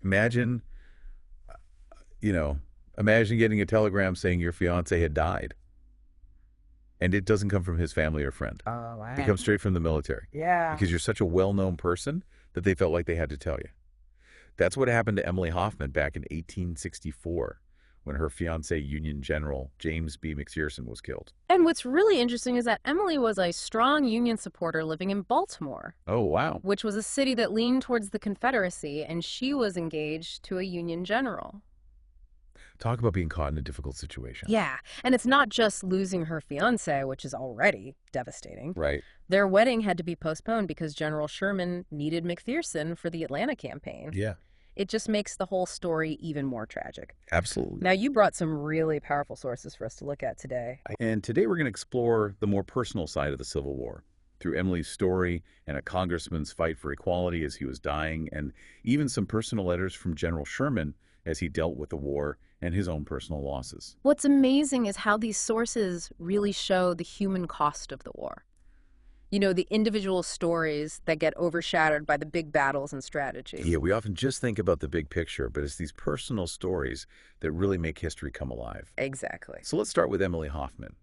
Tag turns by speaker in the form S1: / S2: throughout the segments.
S1: Imagine, you know, imagine getting a telegram saying your fiance had died, and it doesn't come from his family or friend.
S2: Oh,
S1: It
S2: wow.
S1: comes straight from the military
S2: Yeah.
S1: because you're such a well-known person that they felt like they had to tell you. That's what happened to Emily Hoffman back in 1864 when her fiance, Union General James B. McPherson, was killed.
S3: And what's really interesting is that Emily was a strong Union supporter living in Baltimore,
S1: Oh, wow.
S3: which was a city that leaned towards the Confederacy, and she was engaged to a Union general.
S1: Talk about being caught in a difficult situation.
S3: Yeah, and it's not just losing her fiance, which is already devastating.
S1: Right.
S3: Their wedding had to be postponed because General Sherman needed McPherson for the Atlanta campaign.
S1: Yeah,
S3: It just makes the whole story even more tragic.
S1: absolutely.
S3: Now, you brought some really powerful sources for us to look at today.
S1: And today we're going to explore the more personal side of the Civil War through Emily's story and a congressman's fight for equality as he was dying, and even some personal letters from General Sherman as he dealt with the war and his own personal losses.
S3: What's amazing is how these sources really show the human cost of the war. You know, the individual stories that get overshadowed by the big battles and strategies.
S1: Yeah, we often just think about the big picture, but it's these personal stories that really make history come alive.
S3: Exactly.
S1: So let's start with Emily Hoffman.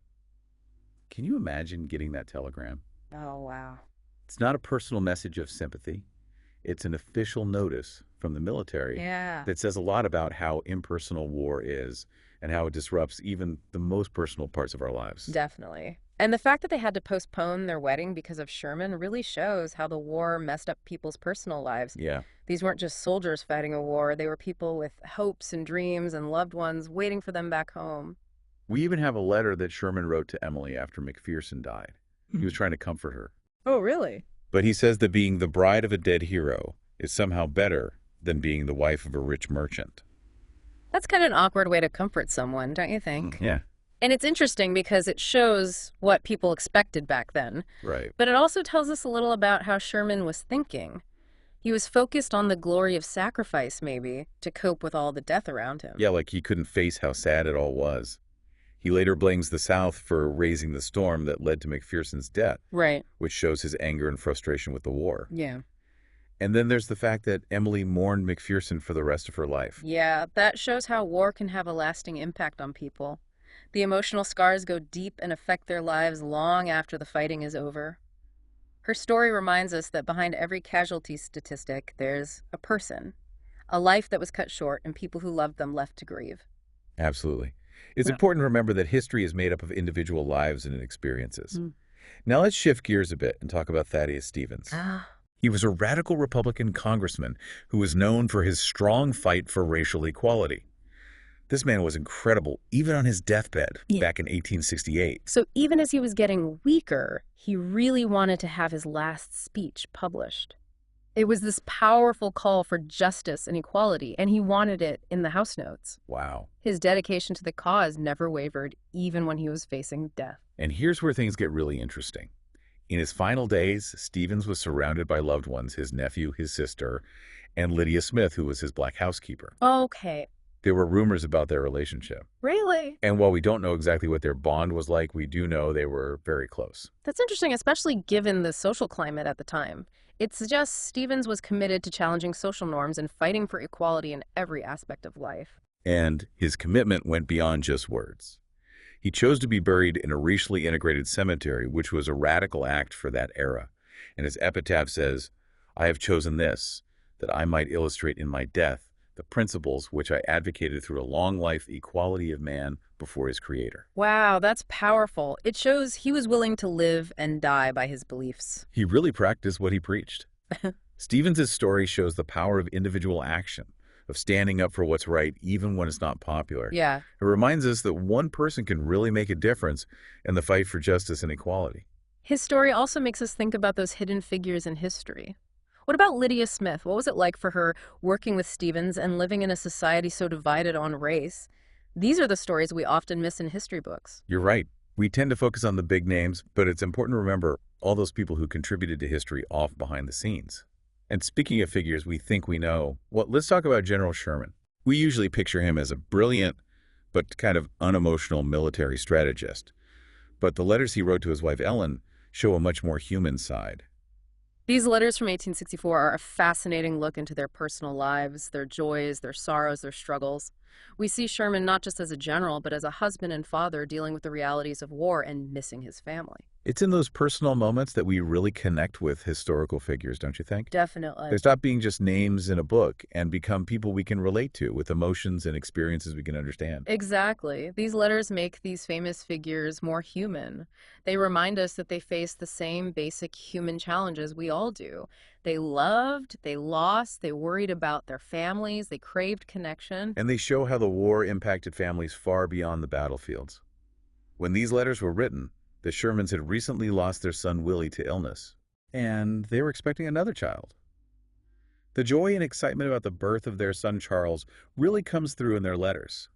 S1: Can you imagine getting that telegram?
S3: Oh, wow.
S1: It's not a personal message of sympathy. It's an official notice from the military
S3: Yeah.
S1: that says a lot about how impersonal war is and how it disrupts even the most personal parts of our lives.
S3: Definitely. And the fact that they had to postpone their wedding because of Sherman really shows how the war messed up people's personal lives.
S1: Yeah,
S3: These weren't just soldiers fighting a war, they were people with hopes and dreams and loved ones waiting for them back home.
S1: we even have a letter that Sherman wrote to Emily after McPherson died. He was trying to comfort her.
S3: Oh, really?
S1: But he says that being the bride of a dead hero is somehow better than being the wife of a rich merchant.
S3: That's kind of an awkward way to comfort someone, don't you think?
S1: Yeah,
S3: And it's interesting because it shows what people expected back then,
S1: right.
S3: but it also tells us a little about how Sherman was thinking. He was focused on the glory of sacrifice, maybe, to cope with all the death around him.
S1: Yeah, like he couldn't face how sad it all was. He later blames the South for raising the storm that led to McPherson's death,
S3: Right.
S1: which shows his anger and frustration with the war.
S3: Yeah.
S1: And then there's the fact that Emily mourned McPherson for the rest of her life.
S3: Yeah, that shows how war can have a lasting impact on people. The emotional scars go deep and affect their lives long after the fighting is over. Her story reminds us that behind every casualty statistic, there's a person, a life that was cut short, and people who loved them left to grieve.
S1: Absolutely. It's
S2: Yeah.
S1: important to remember that history is made up of individual lives and experiences.
S3: Mm.
S1: Now let's shift gears a bit and talk about Thaddeus Stevens.
S3: Ah,
S1: He was a radical Republican congressman who was known for his strong fight for racial equality. This man was incredible, even on his deathbed
S3: Yeah.
S1: back in 1868.
S3: so even as he was getting weaker, he really wanted to have his last speech published. It was this powerful call for justice and equality, and he wanted it in the House Notes.
S1: Wow.
S3: His dedication to the cause never wavered, even when he was facing death.
S1: And here's where things get really interesting. In his final days, Stevens was surrounded by loved ones, his nephew, his sister, and Lydia Smith, who was his black housekeeper.
S3: Okay.
S1: There were rumors about their relationship.
S3: Really?
S1: And while we don't know exactly what their bond was like, we do know they were very close.
S3: That's interesting, especially given the social climate at the time. It suggests Stevens was committed to challenging social norms and fighting for equality in every aspect of life.
S1: And his commitment went beyond just words. He chose to be buried in a racially integrated cemetery, which was a radical act for that era. And his epitaph says, "I have chosen this, that I might illustrate in my death the principles which I advocated through a long life, equality of man before his creator."
S3: Wow, that's powerful. It shows he was willing to live and die by his beliefs.
S1: He really practiced what he preached. Stevens' story shows the power of individual action, of standing up for what's right even when it's not popular.
S3: Yeah.
S1: It reminds us that one person can really make a difference in the fight for justice and equality.
S3: His story also makes us think about those hidden figures in history. What about Lydia Smith? What was it like for her working with Stevens and living in a society so divided on race? These are the stories we often miss in history books.
S1: You're right. We tend to focus on the big names, but it's important to remember all those people who contributed to history off behind the scenes. And speaking of figures we think we know, well, let's talk about General Sherman. We usually picture him as a brilliant but kind of unemotional military strategist. But the letters he wrote to his wife Ellen show a much more human side.
S3: These letters from 1864 are a fascinating look into their personal lives, their joys, their sorrows, their struggles. We see Sherman not just as a general, but as a husband and father dealing with the realities of war and missing his family.
S1: It's in those personal moments that we really connect with historical figures, don't you think?
S3: Definitely.
S1: They stop being just names in a book and become people we can relate to with emotions and experiences we can understand.
S3: Exactly. These letters make these famous figures more human. They remind us that they face the same basic human challenges we all do. They loved, they lost, they worried about their families, they craved connection.
S1: And they show how the war impacted families far beyond the battlefields. When these letters were written, the Shermans had recently lost their son Willie to illness, and they were expecting another child. The joy and excitement about the birth of their son Charles really comes through in their letters.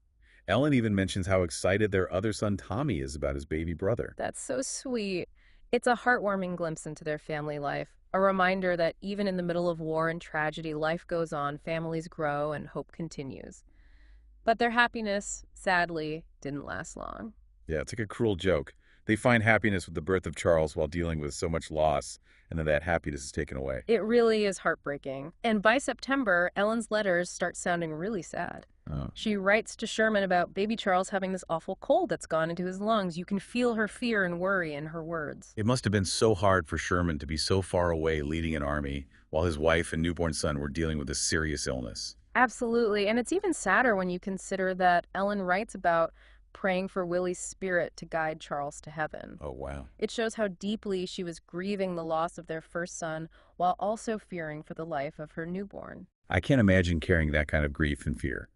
S1: Ellen even mentions how excited their other son Tommy is about his baby brother.
S3: That's so sweet. It's a heartwarming glimpse into their family life, a reminder that even in the middle of war and tragedy, life goes on, families grow, and hope continues. But their happiness, sadly, didn't last long.
S1: Yeah, it's like a cruel joke. They find happiness with the birth of Charles while dealing with so much loss, and then that happiness is taken away.
S3: It really is heartbreaking. And by September, Ellen's letters start sounding really sad.
S1: Oh.
S3: She writes to Sherman about baby Charles having this awful cold that's gone into his lungs. You can feel her fear and worry in her words.
S1: It must have been so hard for Sherman to be so far away leading an army while his wife and newborn son were dealing with a serious illness.
S3: Absolutely. And it's even sadder when you consider that Ellen writes about praying for Willie's spirit to guide Charles to heaven.
S1: Oh, wow.
S3: It shows how deeply she was grieving the loss of their first son while also fearing for the life of her newborn.
S1: I can't imagine carrying that kind of grief and fear.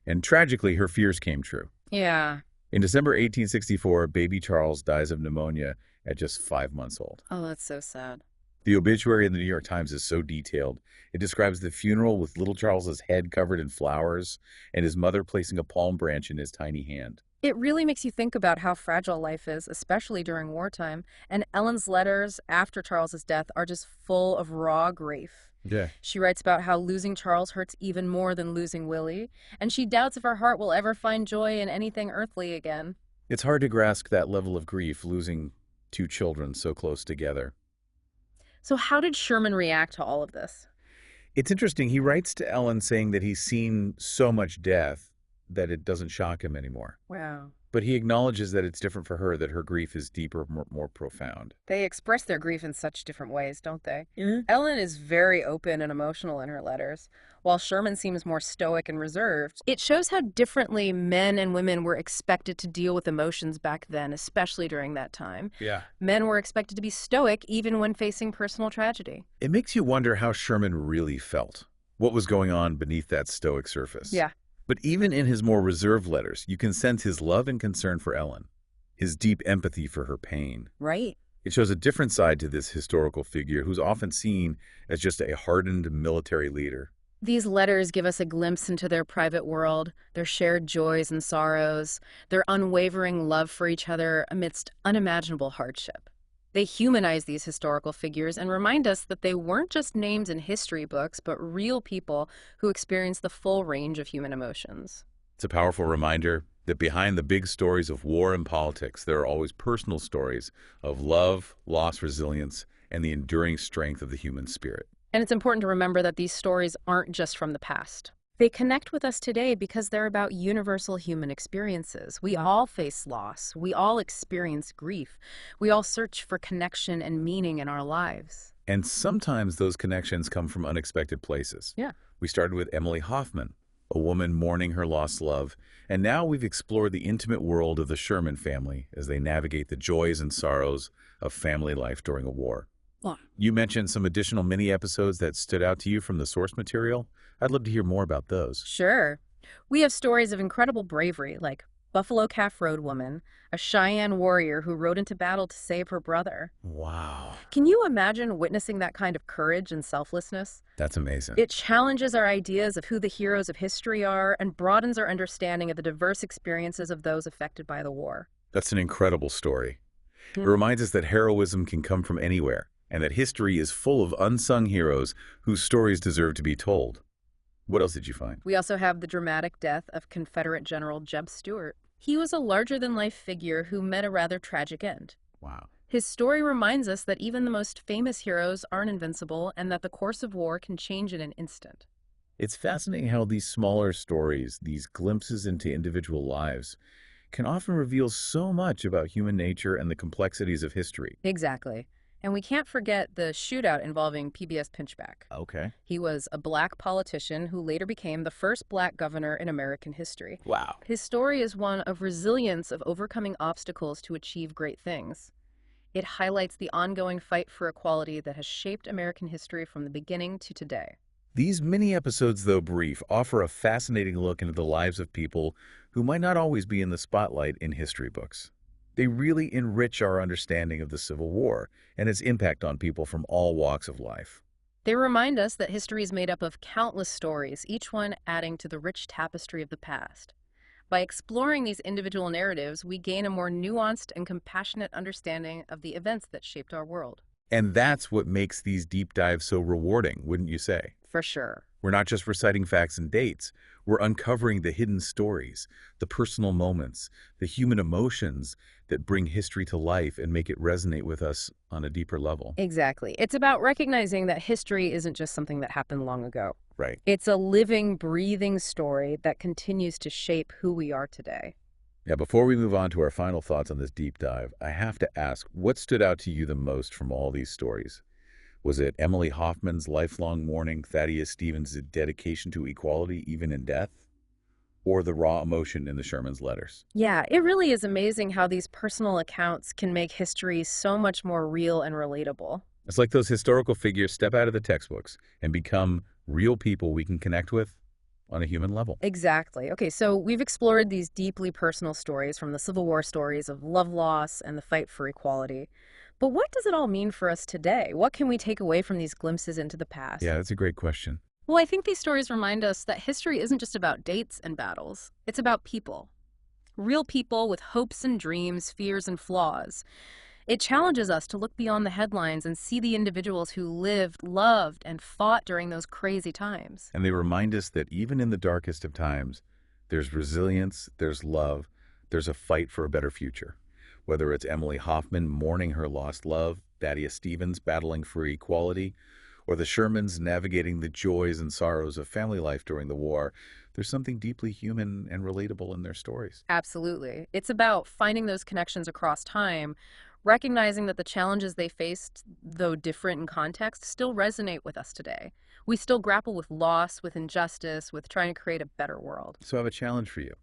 S1: And tragically, her fears came true.
S3: Yeah.
S1: In December 1864, baby Charles dies of pneumonia at just 5 months old.
S3: Oh, that's so sad.
S1: The obituary in the New York Times is so detailed. It describes the funeral with little Charles's head covered in flowers and his mother placing a palm branch in his tiny hand.
S3: It really makes you think about how fragile life is, especially during wartime. And Ellen's letters after Charles's death are just full of raw grief.
S1: Yeah.
S3: She writes about how losing Charles hurts even more than losing Willie, and she doubts if her heart will ever find joy in anything earthly again.
S1: It's hard to grasp that level of grief, losing 2 children so close together.
S3: So how did Sherman react to all of this?
S1: It's interesting. He writes to Ellen saying that he's seen so much death that it doesn't shock him anymore.
S3: Wow.
S1: But he acknowledges that it's different for her, that her grief is deeper, more profound.
S3: They express their grief in such different ways, don't they?
S1: Yeah.
S3: Ellen is very open and emotional in her letters, while Sherman seems more stoic and reserved. It shows how differently men and women were expected to deal with emotions back then, especially during that time.
S1: Yeah.
S3: Men were expected to be stoic even when facing personal tragedy.
S1: It makes you wonder how Sherman really felt. What was going on beneath that stoic surface?
S3: Yeah.
S1: But even in his more reserved letters, you can sense his love and concern for Ellen, his deep empathy for her pain.
S3: Right.
S1: It shows a different side to this historical figure who's often seen as just a hardened military leader.
S3: These letters give us a glimpse into their private world, their shared joys and sorrows, their unwavering love for each other amidst unimaginable hardship. They humanize these historical figures and remind us that they weren't just names in history books, but real people who experienced the full range of human emotions.
S1: It's a powerful reminder that behind the big stories of war and politics, there are always personal stories of love, loss, resilience, and the enduring strength of the human spirit.
S3: And it's important to remember that these stories aren't just from the past. They connect with us today because they're about universal human experiences. We all face loss. We all experience grief. We all search for connection and meaning in our lives.
S1: And sometimes those connections come from unexpected places.
S3: Yeah.
S1: We started with Emily Hoffman, a woman mourning her lost love, and now we've explored the intimate world of the Sherman family as they navigate the joys and sorrows of family life during a war.
S3: Wow.
S1: You mentioned some additional mini-episodes that stood out to you from the source material. I'd love to hear more about those.
S3: Sure. We have stories of incredible bravery, like Buffalo Calf Road Woman, a Cheyenne warrior who rode into battle to save her brother.
S1: Wow.
S3: Can you imagine witnessing that kind of courage and selflessness?
S1: That's amazing.
S3: It challenges our ideas of who the heroes of history are and broadens our understanding of the diverse experiences of those affected by the war.
S1: That's an incredible story. It reminds us that heroism can come from anywhere, and that history is full of unsung heroes whose stories deserve to be told. What else did you find?
S3: We also have the dramatic death of Confederate General Jeb Stuart. He was a larger-than-life figure who met a rather tragic end.
S1: Wow.
S3: His story reminds us that even the most famous heroes aren't invincible and that the course of war can change in an instant.
S1: It's fascinating how these smaller stories, these glimpses into individual lives, can often reveal so much about human nature and the complexities of history.
S3: Exactly. And we can't forget the shootout involving PBS Pinchback.
S1: Okay.
S3: He was a black politician who later became the first black governor in American history.
S1: Wow.
S3: His story is one of resilience, of overcoming obstacles to achieve great things. It highlights the ongoing fight for equality that has shaped American history from the beginning to today.
S1: These mini episodes, though brief, offer a fascinating look into the lives of people who might not always be in the spotlight in history books. They really enrich our understanding of the Civil War and its impact on people from all walks of life.
S3: They remind us that history is made up of countless stories, each one adding to the rich tapestry of the past. By exploring these individual narratives, we gain a more nuanced and compassionate understanding of the events that shaped our world.
S1: And that's what makes these deep dives so rewarding, wouldn't you say?
S3: For sure.
S1: We're not just reciting facts and dates. We're uncovering the hidden stories, the personal moments, the human emotions that bring history to life and make it resonate with us on a deeper level.
S3: Exactly. It's about recognizing that history isn't just something that happened long ago.
S1: Right.
S3: It's a living, breathing story that continues to shape who we are today.
S1: Now, before we move on to our final thoughts on this deep dive, I have to ask, what stood out to you the most from all these stories? Was it Emily Hoffman's lifelong mourning, Thaddeus Stevens' dedication to equality even in death, or the raw emotion in the Sherman's letters?
S3: Yeah, it really is amazing how these personal accounts can make history so much more real and relatable.
S1: It's like those historical figures step out of the textbooks and become real people we can connect with on a human level.
S3: Exactly. Okay, so we've explored these deeply personal stories, from the Civil War stories of love loss and the fight for equality. But what does it all mean for us today? What can we take away from these glimpses into the past?
S1: Yeah, that's a great question.
S3: Well, I think these stories remind us that history isn't just about dates and battles. It's about people. Real people with hopes and dreams, fears and flaws. It challenges us to look beyond the headlines and see the individuals who lived, loved, and fought during those crazy times.
S1: And they remind us that even in the darkest of times, there's resilience, there's love, there's a fight for a better future. Whether it's Emily Hoffman mourning her lost love, Thaddeus Stevens battling for equality, or the Shermans navigating the joys and sorrows of family life during the war, there's something deeply human and relatable in their stories.
S3: Absolutely. It's about finding those connections across time, recognizing that the challenges they faced, though different in context, still resonate with us today. We still grapple with loss, with injustice, with trying to create a better world.
S1: So I have a challenge for you.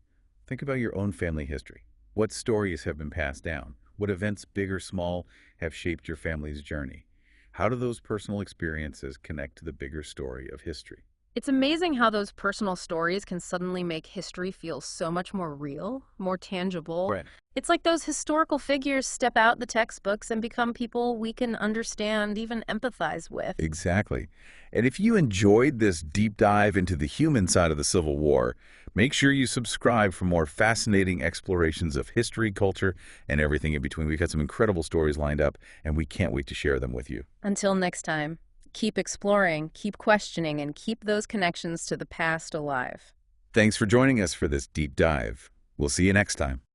S1: Think about your own family history. What stories have been passed down? What events, big or small, have shaped your family's journey? How do those personal experiences connect to the bigger story of history?
S3: It's amazing how those personal stories can suddenly make history feel so much more real, more tangible.
S1: Right.
S3: It's like those historical figures step out the textbooks and become people we can understand, even empathize with.
S1: Exactly. And if you enjoyed this deep dive into the human side of the Civil War, make sure you subscribe for more fascinating explorations of history, culture, and everything in between. We've got some incredible stories lined up, and we can't wait to share them with you.
S3: Until next time, keep exploring, keep questioning, and keep those connections to the past alive.
S1: Thanks for joining us for this deep dive. We'll see you next time.